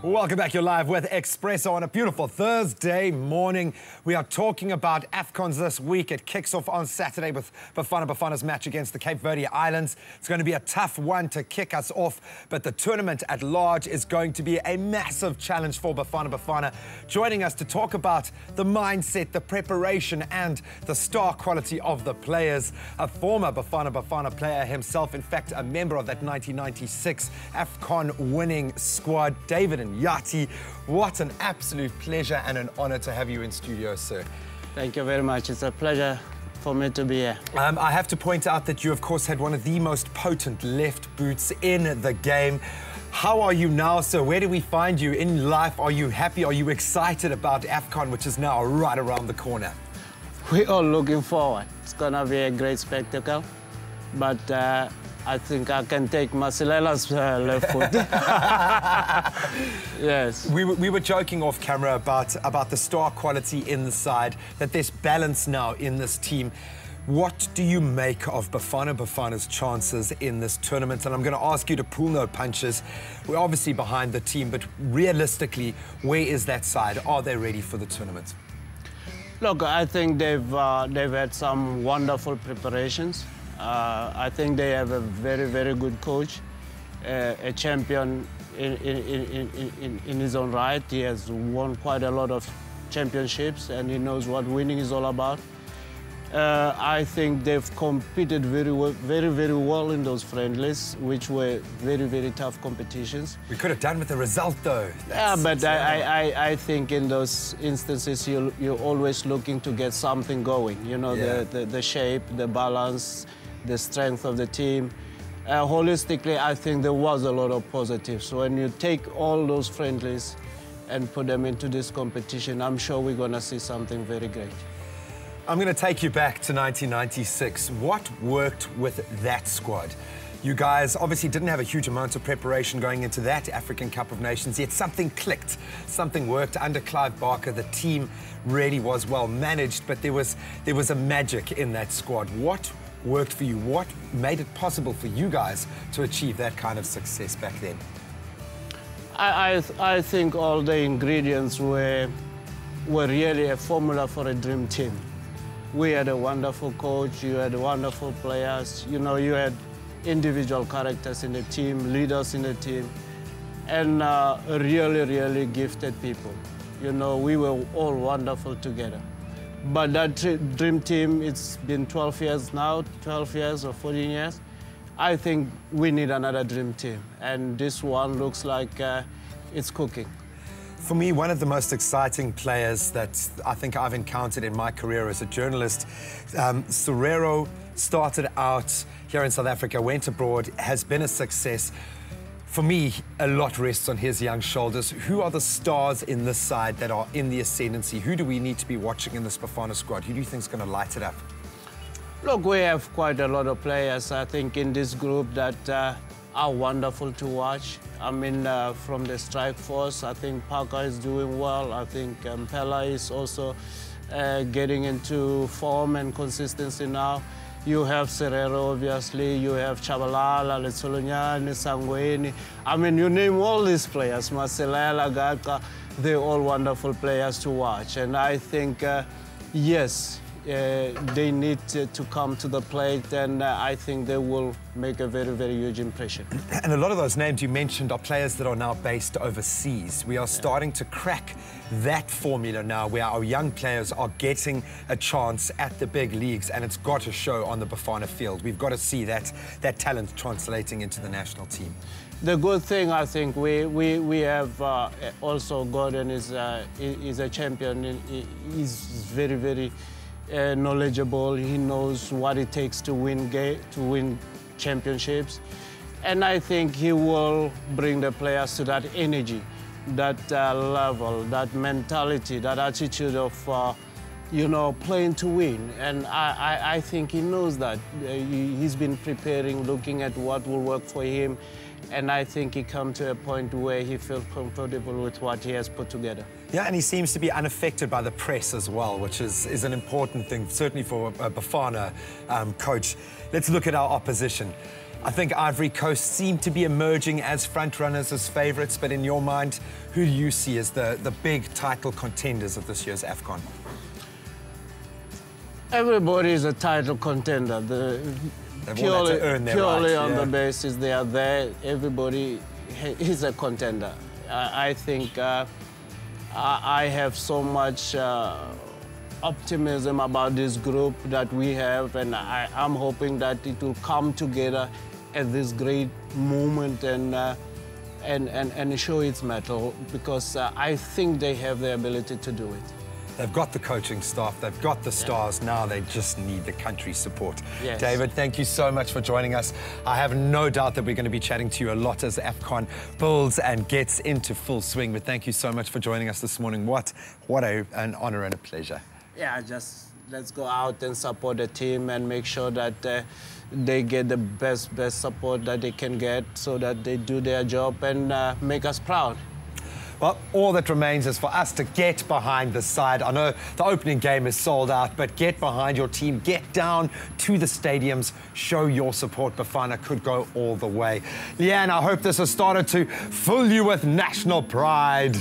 Welcome back. You're live with Expresso on a beautiful Thursday morning. We are talking about AFCONS this week. It kicks off on Saturday with Bafana's match against the Cape Verde Islands. It's going to be a tough one to kick us off, but the tournament at large is going to be a massive challenge for Bafana. Joining us to talk about the mindset, the preparation, and the star quality of the players, a former Bafana player himself, in fact, a member of that 1996 AFCON winning squad, David and Nyathi. What an absolute pleasure and an honor to have you in studio, sir. Thank you very much. It's a pleasure for me to be here. I have to point out that you, of course, had one of the most potent left boots in the game. How are you now, sir? Where do we find you in life? Are you happy? Are you excited about AFCON, which is now right around the corner? We're all looking forward. It's going to be a great spectacle. But I think I can take Masilela's left foot. Yes. We were joking off camera about the star quality in the side, that there's balance now in this team. What do you make of Bafana's chances in this tournament? And I'm going to ask you to pull no punches. We're obviously behind the team, but realistically, where is that side? Are they ready for the tournament? Look, I think they've had some wonderful preparations. I think they have a very, very good coach, a champion in his own right. He has won quite a lot of championships and he knows what winning is all about. I think they've competed very well in those friendlies, which were very, very tough competitions. We could have done with the result, though. But I think in those instances, you're always looking to get something going. You know, the shape, the balance, the strength of the team. Holistically, I think there was a lot of positives. So when you take all those friendlies and put them into this competition, I'm sure we're going to see something very great. I'm going to take you back to 1996. What worked with that squad? You guys obviously didn't have a huge amount of preparation going into that African Cup of Nations, yet something clicked, something worked under Clive Barker. The team really was well managed, but there was a magic in that squad. What worked for you? What made it possible for you guys to achieve that kind of success back then? I think all the ingredients were really a formula for a dream team. We had a wonderful coach, you had wonderful players, you know, you had individual characters in the team, leaders in the team, and really gifted people. You know, we were all wonderful together. But that dream team, it's been 12 years now, 12 years or 14 years. I think we need another dream team, and this one looks like it's cooking. For me, one of the most exciting players that I think I've encountered in my career as a journalist, Serero started out here in South Africa, went abroad, has been a success. For me, a lot rests on his young shoulders. Who are the stars in this side that are in the ascendancy? Who do we need to be watching in this Bafana squad? Who do you think is going to light it up? Look, we have quite a lot of players, I think, in this group that are wonderful to watch. I mean, from the strike force, I think Parker is doing well. I think Pella is also getting into form and consistency now. You have Serero, obviously. You have Chabalala, Letsolonyane, Sangweni. I mean, you name all these players, Masilela, Gaka, they're all wonderful players to watch. And I think, yes, they need to come to the plate, and I think they will make a very, very huge impression. And a lot of those names you mentioned are players that are now based overseas. We are starting to crack that formula now, where our young players are getting a chance at the big leagues, and it's got to show on the Bafana field. We've got to see that talent translating into the national team. The good thing, I think, we have also Gordon is a champion. He's very, very knowledgeable. He knows what it takes to win championships, and I think he will bring the players to that energy, that level, that mentality, that attitude of you know, playing to win. And I think he knows that. He's been preparing, looking at what will work for him, and I think he come to a point where he feels comfortable with what he has put together. Yeah, and he seems to be unaffected by the press as well, which is an important thing, certainly for a Bafana coach. Let's look at our opposition. I think Ivory Coast seem to be emerging as front runners, as favourites, but in your mind, who do you see as the big title contenders of this year's AFCON? Everybody is a title contender. Purely on the basis they are there, everybody is a contender. I think I have so much optimism about this group that we have, and I'm hoping that it will come together at this great moment and show its mettle, because I think they have the ability to do it. They've got the coaching staff, they've got the stars, now they just need the country's support. Yes. David, thank you so much for joining us. I have no doubt that we're going to be chatting to you a lot as AFCON builds and gets into full swing, but thank you so much for joining us this morning. What an honour and a pleasure. Yeah, just let's go out and support the team and make sure that they get the best support that they can get so that they do their job and make us proud. Well, all that remains is for us to get behind the side. I know the opening game is sold out, but get behind your team, get down to the stadiums, show your support. Bafana could go all the way. Leanne, I hope this has started to fill you with national pride.